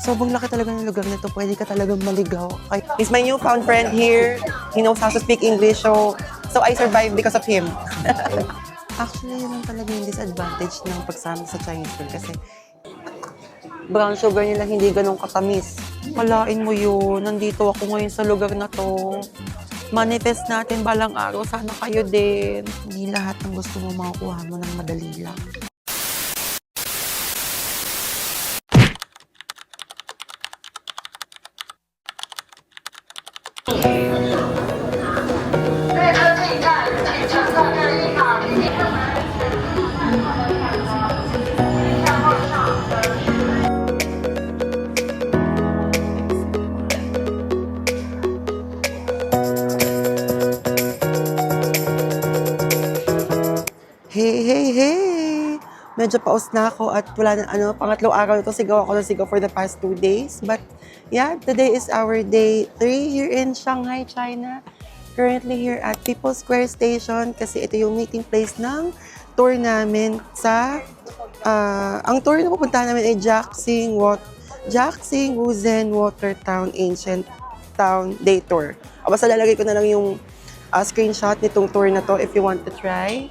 Sobrang laki talaga ng lugar nito. Pwede ka talagang maligaw. He's my newfound friend here. He knows how to speak English, so I survived because of him. Actually, yun lang talaga yung disadvantage ng pagsama sa Chinese food kasi brown sugar nila hindi ganun katamis. Kalain mo yun. Nandito ako ngayon sa lugar na to. Manifest natin balang araw. Sana kayo din. Hindi lahat ng gusto mo makukuha mo ng madali lang. Hey! Medyo paus na ako at wala na, pangatlong araw ito, sigaw ako ng sigaw for the past 2 days. But yeah, today is our day 3 here in Shanghai, China. Currently here at People's Square Station kasi ito yung meeting place ng tour namin sa, ang tour na pupuntahan namin ay Jiaxing Wuzhen Water Town Ancient Town Day Tour. Basta lalagay ko na lang yung screenshot nitong tour na to if you want to try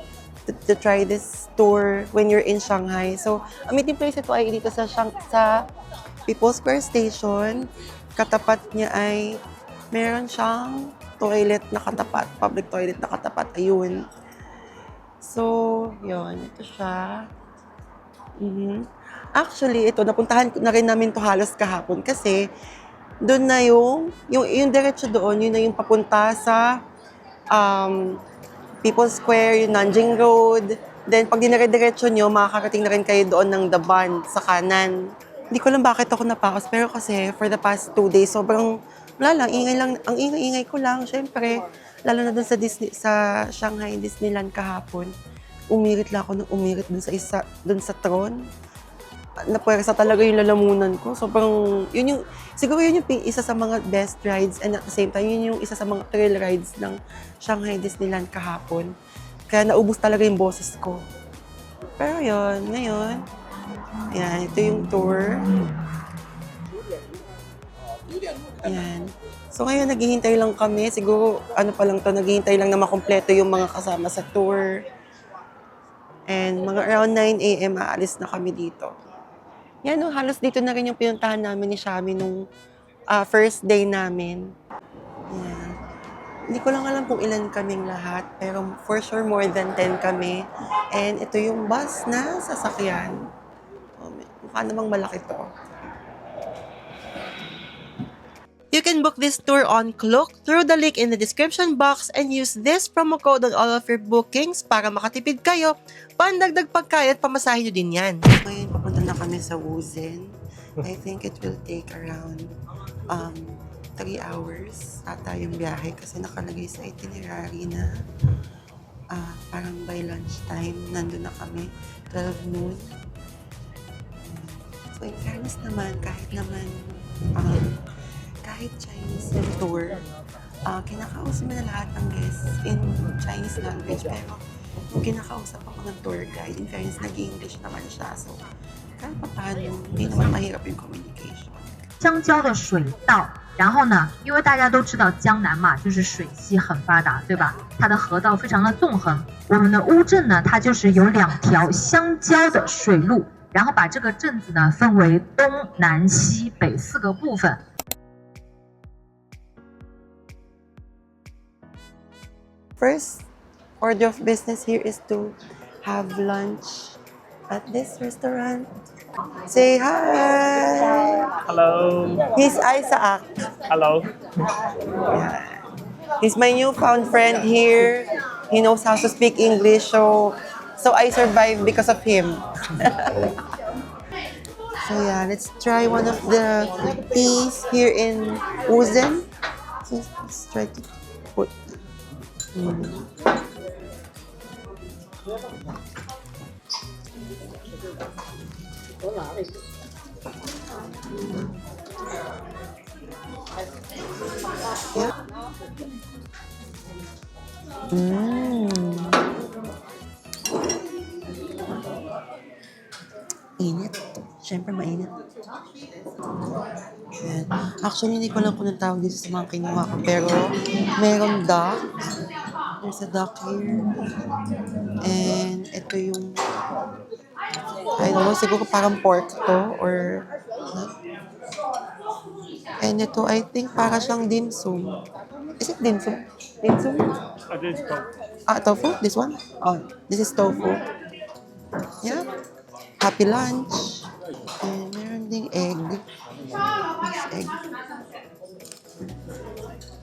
this tour when you're in Shanghai. So, ang meeting place ito ay dito sa People's Square Station. Katapat niya ay meron siyang toilet na katapat, public toilet na katapat. Ayun. So, yun. Ito siya. Actually, ito, napuntahan na rin namin to halos kahapon kasi doon na yung diretso doon, yun na yung papunta sa People's Square, yung Nanjing Road. Then, pag dinire-diretso nyo, makakarating na rin kayo doon ng Daban sa kanan. Hindi ko lang bakit ako napakas, pero kasi for the past 2 days, sobrang, wala lang, ang ingay ko lang, syempre. Lalo na doon sa Shanghai Disneyland kahapon. Umirit lang ako ng umirit doon sa Tron. Napuwersa talaga yung lalamunan ko. Sobrang, siguro yun yung isa sa mga best rides and at the same time, yun yung isa sa mga thrill rides ng Shanghai Disneyland kahapon. Kaya naubos talaga yung boses ko. Pero yun, ngayon, yan, ito yung tour. Yan. So ngayon, naghihintay lang kami. Siguro, naghihintay lang na makompleto yung mga kasama sa tour. And mga around 9 a.m. aalis na kami dito. Yan, halos dito na rin yung pinuntahan namin ni Shami nung first day namin. Yan. Hindi ko lang alam kung ilan kaming lahat, pero for sure more than 10 kami. And ito yung bus na sasakyan. Mukha namang malaki to. You can book this tour on Klook through the link in the description box and use this promo code on all of your bookings para makatipid kayo. Pandagdag pagkain at pamasahe nyo din yan. Ngayon, papunta na kami sa Wuzhen. I think it will take around 3 hours ata yung biyahe kasi nakalagay sa itinerary na parang by lunchtime, nandun na kami, 12 noon. So in fairness naman, kahit Chinese yung tour, kinakausap mo na lahat ng guests in Chinese language, pero kung kinakausap ako ng tour guide, in fairness, nag-English naman siya. So, kahit pa paano, hindi naman mahirap yung communication. 江郊的水道，然后呢，因为大家都知道江南嘛，就是水系很发达，对吧？它的河道非常的纵横。我们的乌镇呢，它就是有2条相交的水路，然后把这个镇子呢分为东南西北4个部分。First order of business here is to have lunch at this restaurant. Say hi! Hello. He's Isaac. Hello. Yeah. He's my newfound friend here. He knows how to speak English, so I survived because of him. So yeah, let's try one of the teas here in Wuzhen. So let's try to put. Init. Siyempre, mainit. Ayan. Actually, hindi ko lang kung anong tawag dito sa mga kinuha ko. Pero, merong duck. There's a duck here. And, ito yung, I don't know, siguro parang pork to. Or, and ito, I think, para siyang dim sum. Is it dim sum? Dim sum? Tofu? This one? Oh, this is tofu. Yeah. Happy lunch. And meron ding egg. This egg.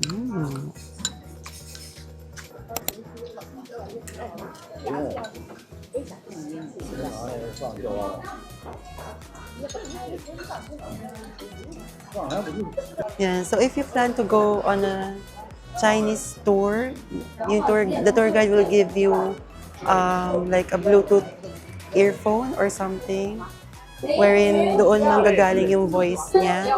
Mm. Yeah, so if you plan to go on a Chinese tour, the tour guide will give you like a Bluetooth earphone or something wherein doon manggagaling yung voice niya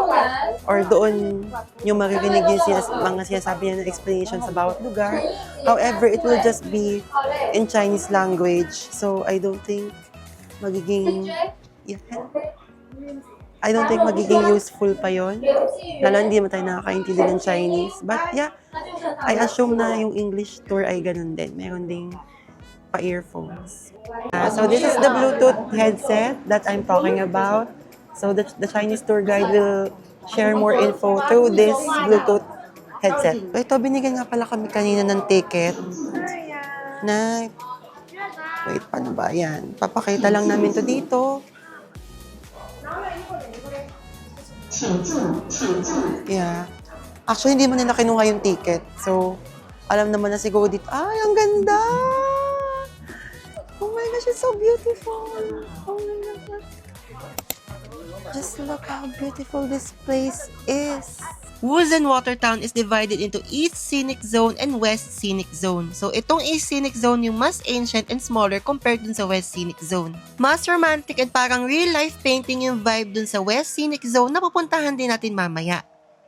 or doon yung maririnig yung mga sinasabi niya ng explanations about lugar. However, it will just be in Chinese language. So, I don't think magiging useful pa yon. Lalo hindi naman tayo nakakaintindi ng Chinese. But yeah, I assume na yung English tour ay ganun din. Meron ding pa-earphones. So this is the Bluetooth headset that I'm talking about. So the Chinese tour guide will share more info through this Bluetooth headset. Ito, binigyan nga pala kami kanina ng ticket. Wait, paano ba? Yan. Papakita lang namin to dito. Yeah. Actually, hindi mo nila kinuha yung ticket. So, alam naman na siguro dito, ay, ang ganda! Oh my gosh, it's so beautiful! Oh my God. Just look how beautiful this place is. Wuzhen Watertown is divided into East Scenic Zone and West Scenic Zone. So, itong East Scenic Zone yung mas ancient and smaller compared dun sa West Scenic Zone. Mas romantic and parang real-life painting yung vibe dun sa West Scenic Zone na pupuntahan din natin mamaya.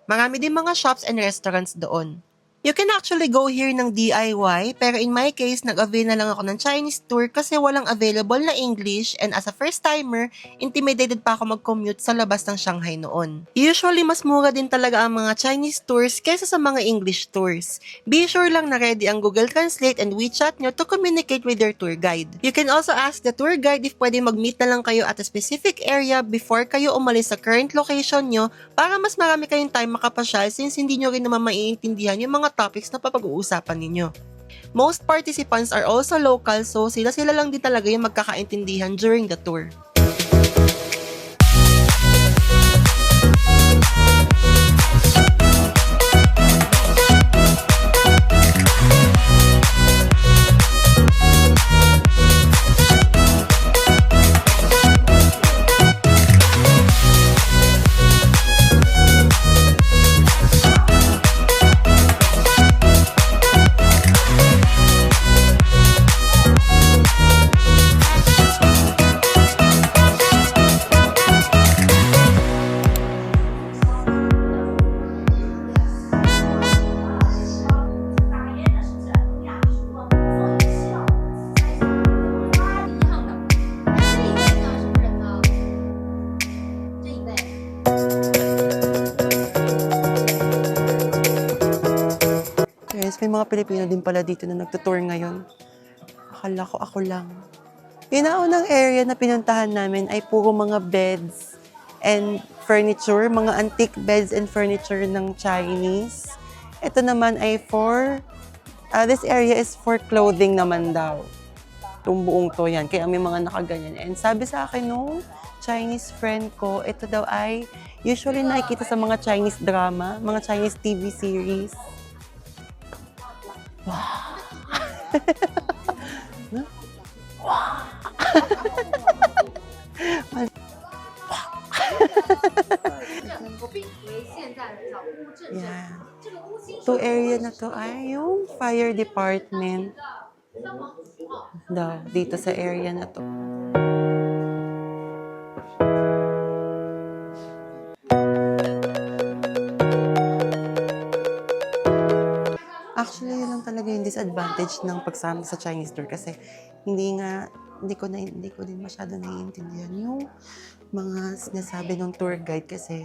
Marami din mga shops and restaurants doon. You can actually go here ng DIY, pero in my case, nag-avail na lang ako ng Chinese tour kasi walang available na English, and as a first-timer, intimidated pa ako mag-commute sa labas ng Shanghai noon. Usually, mas mura din talaga ang mga Chinese tours kaysa sa mga English tours. Be sure lang na ready ang Google Translate and WeChat nyo to communicate with your tour guide. You can also ask the tour guide if pwede mag-meet na lang kayo at a specific area before kayo umalis sa current location nyo para mas marami kayong time makapasyal since hindi nyo rin naman maiintindihan yung mga topics na papag-uusapan ninyo. Most participants are also local, so sila lang din talaga yung magkakaintindihan during the tour. May mga Pilipino din pala dito na nagtutour ngayon. Akala ko ako lang. Yung naunang area na pinuntahan namin ay puro mga beds and furniture, mga antique beds and furniture ng Chinese. Ito naman ay this area is for clothing naman daw. Itong buong to yan, kaya may mga nakaganyan. And sabi sa akin nung Chinese friend ko, ito daw ay usually nakikita sa mga Chinese drama, mga Chinese TV series. Wow! Wow! Yeah. To area na to ay yung fire department daw dito sa area na to. Actually, yun lang talaga yung disadvantage ng pagsama sa Chinese tour kasi hindi nga hindi ko din masyado naiintindihan yung mga sinasabi ng tour guide kasi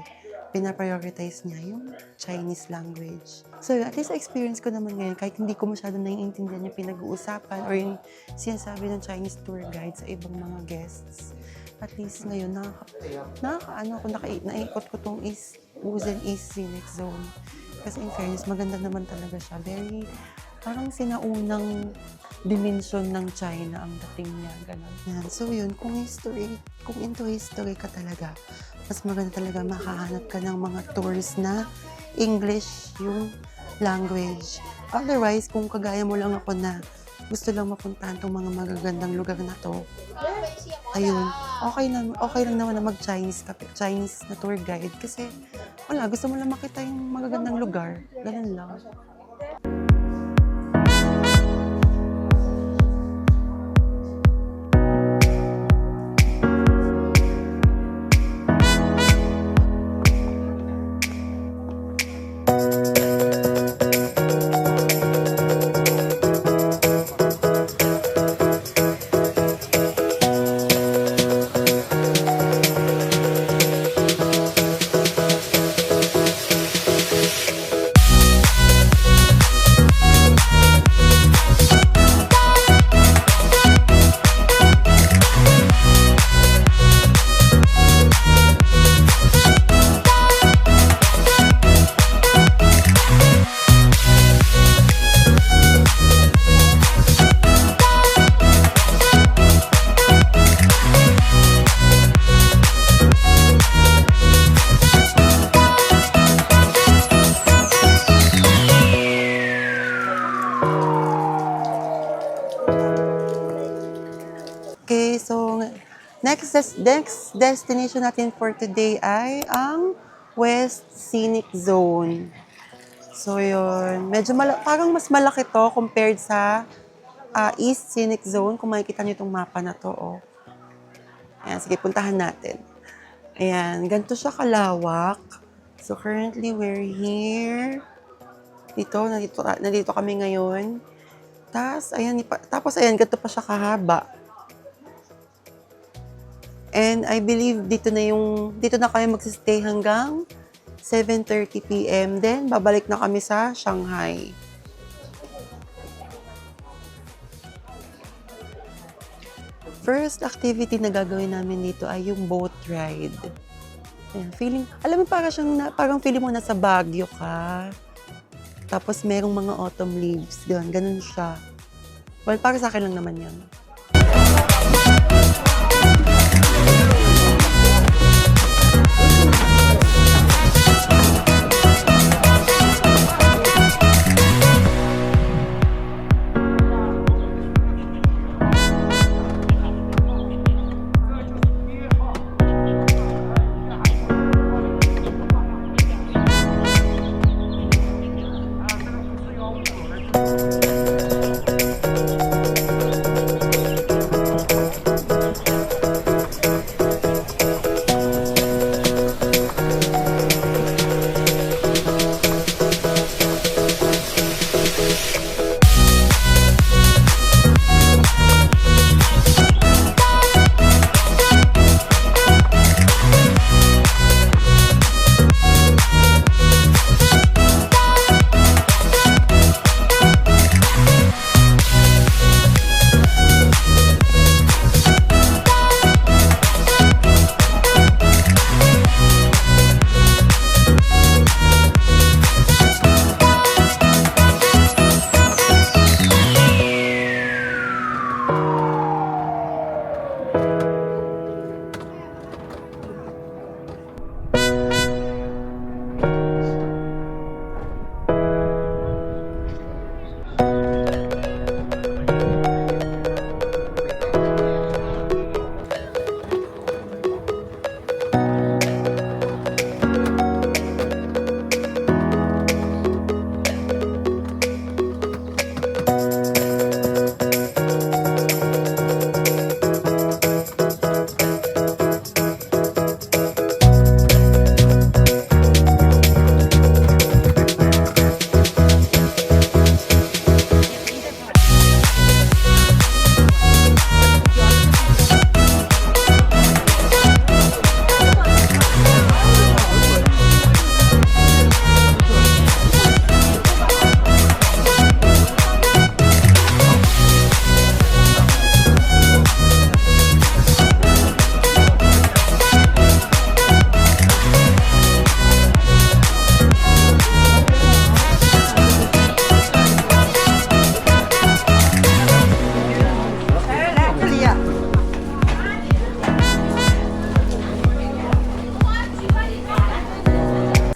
pinaprioritize niya yung Chinese language. So, at least experience ko naman ngayon, kahit hindi ko masyado naiintindihan yung pinag-uusapan or yung sinasabi ng Chinese tour guide sa ibang mga guests. At least ngayon, naikot ko tong Wuzhen East Scenic Zone. Kasi in fairness, maganda naman talaga siya. Very, parang sinaunang dimension ng China ang dating niya, gano'n. Yan. So yun, kung into history ka talaga, mas maganda talaga makahanap ka ng mga tours na English yung language. Otherwise, kung kagaya mo lang ako na gusto lang mapuntahan tong mga magagandang lugar na to, ayun, okay lang naman na mag-Chinese na tour guide kasi wala, gusto mo lang makita yung magagandang lugar. Ganun lang. Okay, so next destination natin for today ay ang West Scenic Zone. So yun, medyo parang mas malaki to compared sa East Scenic Zone. Kung makikita nyo itong mapa na to, oh. Ayan, sige, puntahan natin. Ayan, ganito siya kalawak. So currently we're here. Nandito kami ngayon. Tapos ayan, ganito pa siya kahaba. And I believe dito na kami magsistay hanggang 7:30 PM. Then, babalik na kami sa Shanghai. First activity na gagawin namin dito ay yung boat ride. Ayan, alam mo, parang feeling mo nasa Baguio ka. Tapos merong mga autumn leaves. Ganun siya. Well, para sa akin lang naman yan.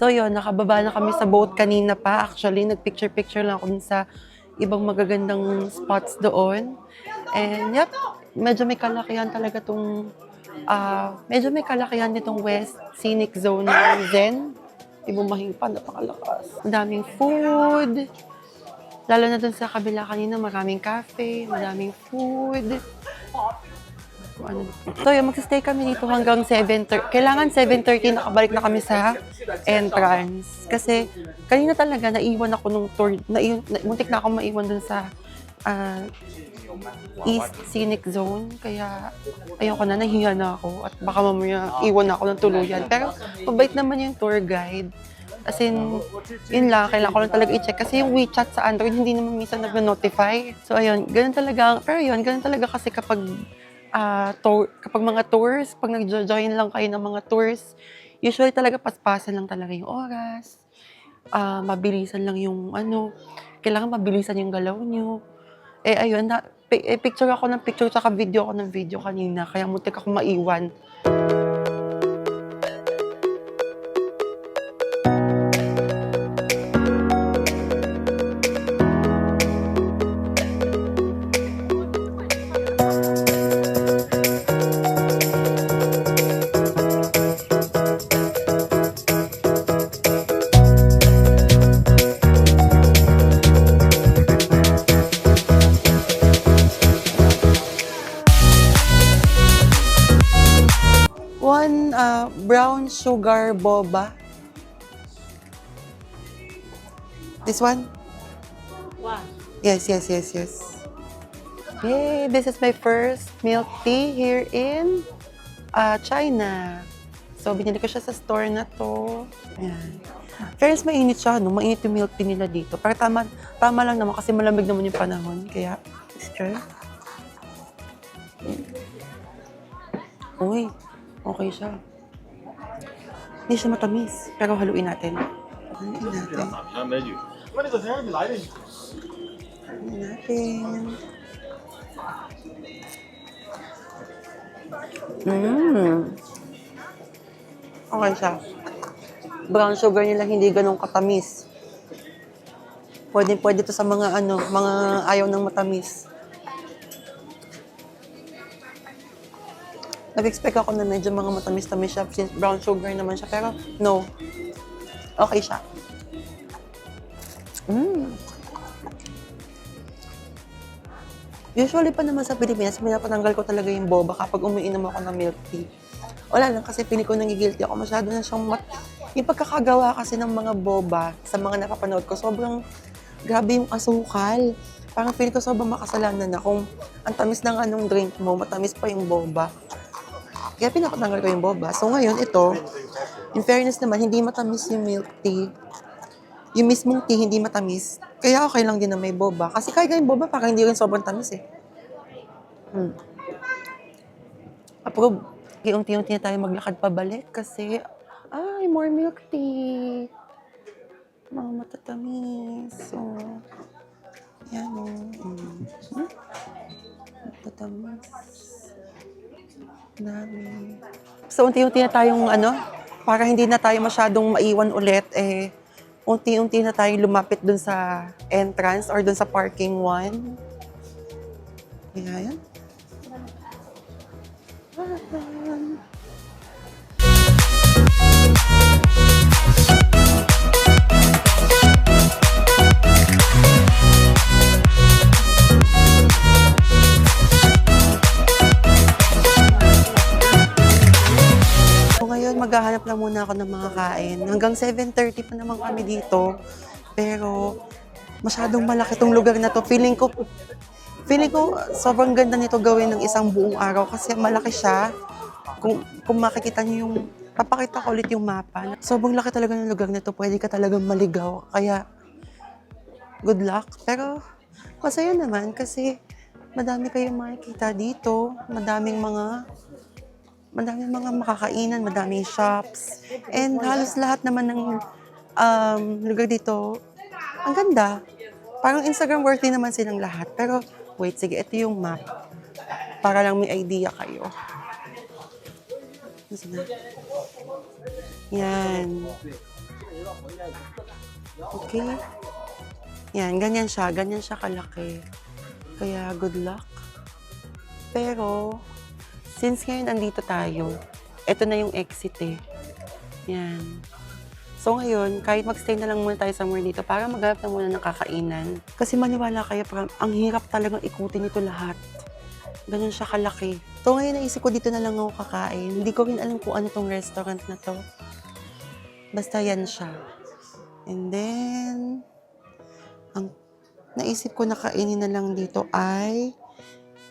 So yun, nakababa na kami sa boat kanina pa. Actually, nagpicture-picture lang ako dun sa ibang magagandang spots doon. And yep, medyo may kalakihan talaga medyo may kalakihan nitong West Scenic Zone ng Zen. Ibumahin pa, napakalakas. Ang daming food. Lalo na dun sa kabila kanina, maraming cafe, maraming food. So yun, magsistay kami dito hanggang 7:30. Kailangan 7:30 nakabalik na kami sa entrance. Kasi kanina talaga naiwan ako nung tour, muntik na ako maiwan dun sa East Scenic Zone. Kaya ayoko na, nahiya na ako. At baka mamaya iwan na ako ng tuluyan. Pero mabait naman yung tour guide. As in, yun lang, kailangan ko lang talaga i-check. Kasi yung WeChat sa Android, hindi naman minsan nag-notify. So ayun, ganun talaga. Pero yun, ganun talaga kasi kapag kapag mga tours, pag nag-join lang kayo ng mga tours, usually talaga paspasan lang talaga yung oras. Mabilisan lang yung kailangan mabilisan yung galaw nyo. Ayun, picture ako ng picture tsaka video ako ng video kanina, kaya muntik ako maiwan. One brown sugar boba. This one? One. Yes. Yay! This is my first milk tea here in China. So, binili ko siya sa store na to. Ayan. Fairness, mainit siya, no? Mainit yung milk tea nila dito. Pero tama lang naman kasi malamig naman yung panahon. Kaya, let's try. Uy, okay siya. Hindi siya matamis, pero haluin natin. Haluin natin. Okay siya. Brown sugar nila hindi ganun katamis. Pwede to sa mga mga ayaw ng matamis. Nag-expect ako na medyo mga matamis-tamis siya since brown sugar naman siya. Pero, no. Okay siya. Usually pa naman sa Pilipinas, pinapatanggal ko talaga yung boba kapag umiinom ako ng milk tea. Wala lang kasi piling ko nangigilty ako. Masyado na siyang yung pagkakagawa kasi ng mga boba sa mga napapanood ko, sobrang grabe yung asukal. Parang feeling ko sobrang makasalanan na kung ang tamis ng anong drink mo, matamis pa yung boba. Kaya pinapatanggal ko yung boba. So ngayon, ito, in fairness naman, hindi matamis yung milk tea. Yung mismong tea, hindi matamis. Kaya okay lang din na may boba. Kasi kahit yung boba, parang hindi rin sobrang tamis eh. Approve. Unti-unti na tayo maglakad pabalik kasi, more milk tea. Mga matatamis. So, yan o. Matatamis. Dami. So, unti-unti na tayong para hindi na tayo masyadong maiwan ulit, unti-unti na tayong lumapit dun sa entrance or dun sa parking 1. Yan. Ngayon, maghahanap lang muna ako ng mga kain. Hanggang 7:30 pa naman kami dito. Pero, masyadong malaki tong lugar na to. Feeling ko sobrang ganda nito gawin ng isang buong araw kasi malaki siya. Kung makikita niyo yung, papakita ko ulit yung mapa. Sobrang laki talaga ng lugar na to. Pwede ka talagang maligaw. Kaya, good luck. Pero, masaya naman kasi madami kayong makikita dito. Madaming mga makakainan, madaming shops. And halos lahat naman ng lugar dito, ang ganda. Parang Instagram worthy naman silang lahat. Pero wait, sige, ito yung map. Para lang may idea kayo. Nasaan na? Yan. Okay. Yan, ganyan siya. Ganyan siya kalaki. Kaya, good luck. Pero, since ngayon andito tayo, ito na yung exit eh. Yan. So ngayon, kahit magstay na lang muna tayo somewhere dito para maghanap na muna ng kakainan. Kasi maniwala kayo, ang hirap talagang ikutin ito lahat. Ganun siya kalaki. So ngayon naisip ko dito na lang ako kakain. Hindi ko rin alam kung ano tong restaurant na to. Basta yan siya. And then, ang naisip ko na kainin na lang dito ay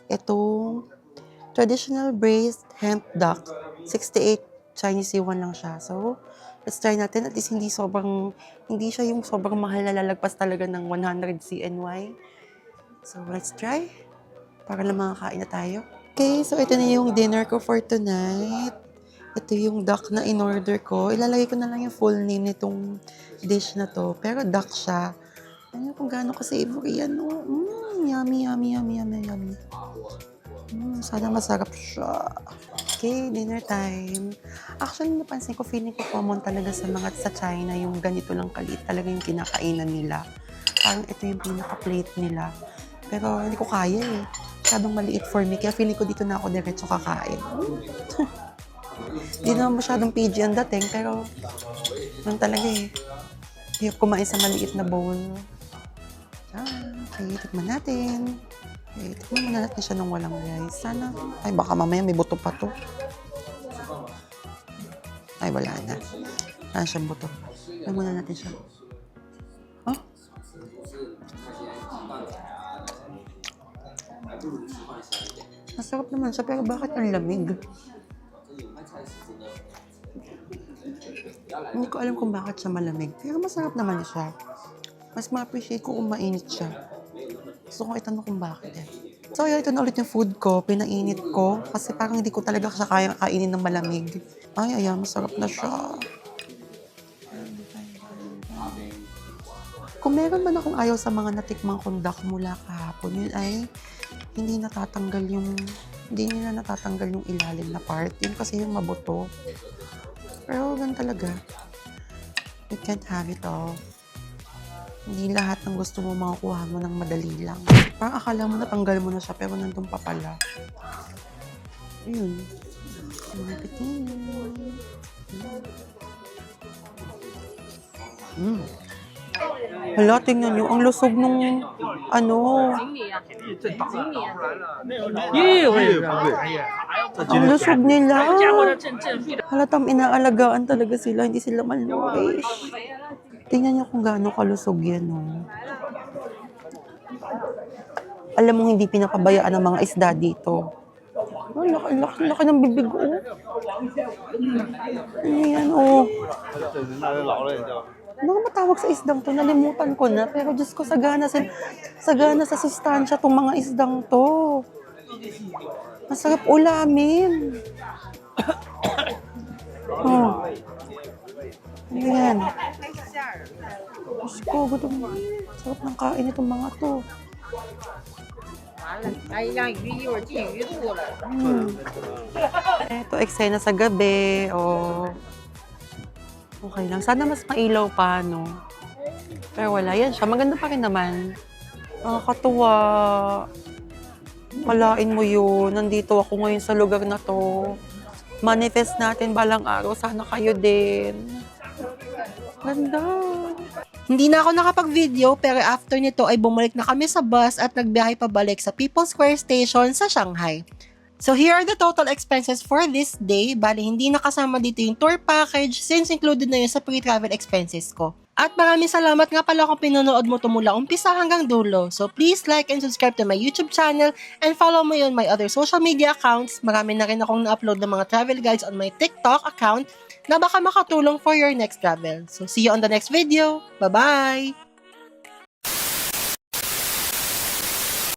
itong traditional braised hemp duck. 68 Chinese yuan lang siya. So, let's try natin. At least hindi siya yung sobrang mahal na lalagpas talaga ng 100 CNY. So, let's try. Para lang makakain na tayo. Okay, so ito na yung dinner ko for tonight. Ito yung duck na in-order ko. Ilalagay ko na lang yung full name nitong dish na to. Pero duck siya. Ano kung gaano ka-savory yan. Yummy, yummy, yummy, yummy, yummy. Sana masarap siya. Okay, dinner time. Actually, napansin ko, feeling ko common talaga sa China yung ganito lang kalit. Talaga yung kinakainan nila. Parang ito yung pinaka-plate nila. Pero hindi ko kaya eh. Masyadong maliit for me. Kaya feeling ko dito na ako diretso kakain. Hindi naman masyadong PG ang dating, pero lang talaga eh. Hirap kumain sa maliit na bowl. Okay, tikman natin. Okay, tikman muna natin siya ng walang rice. Sana, ay baka mamaya may buto pa to. Ay, wala na. Wala siyang buto. Tikman muna natin siya. Oh? Masarap naman siya, pero bakit ang lamig? Hindi ko alam kung bakit siya malamig. Pero masarap naman siya. Mas ma-appreciate ko kung mainit siya. Gusto ko itanong kung bakit eh. So, ito na ulit yung food ko. Pinainit ko. Kasi parang hindi ko talaga siya kaya kainin ng malamig. Ay, masarap na siya. Kung meron man akong ayaw sa mga natikmang kondak mula kahapon, yun ay hindi nila natatanggal yung ilalim na part. Yun kasi yung mabuto. Pero ganun talaga. You can't have it all. Hindi lahat ng gusto mo makukuha mo ng madali lang. Parang akala mo natanggal mo na siya, pero nandun pa pala. Ayun. Hala, tingnan nyo. Ang lusog nung ano. Ang lusog nila. Halatang inaalagaan talaga sila. Hindi sila malnourished. Tingnan nyo kung gaano kalusog yan. Oh. Alam mong hindi pinapabayaan ng mga isda dito. Oh, laki ng bibig. Oh. Ano yan? Oh. Ano ka matawag sa isdang to? Nalimutan ko na. Pero Diyos ko, sagana sa sustansya tong mga isdang to. Masarap ulamin. Oh. Ano yan? Diyos ko, gutom. Sarap ng kain itong mga to. Ito, eksena sa gabi. Oh. Okay lang. Sana mas mailaw pa, no? Pero wala. Yan siya. Maganda pa rin naman. Nakakatuwa. Kalain mo yun. Nandito ako ngayon sa lugar na to. Manifest natin balang araw. Sana kayo din. Ganda. Hindi na ako nakapag-video pero after nito ay bumalik na kami sa bus at nagbiyahe pabalik sa People's Square Station sa Shanghai. So here are the total expenses for this day. Bali, hindi nakasama dito yung tour package since included na yun sa pre-travel expenses ko. At maraming salamat nga pala kung pinanood mo to mula umpisa hanggang dulo. So please like and subscribe to my YouTube channel and follow me on my other social media accounts. Marami na rin akong na-upload ng mga travel guides on my TikTok account na baka makatulong for your next travel. So see you on the next video. Bye-bye!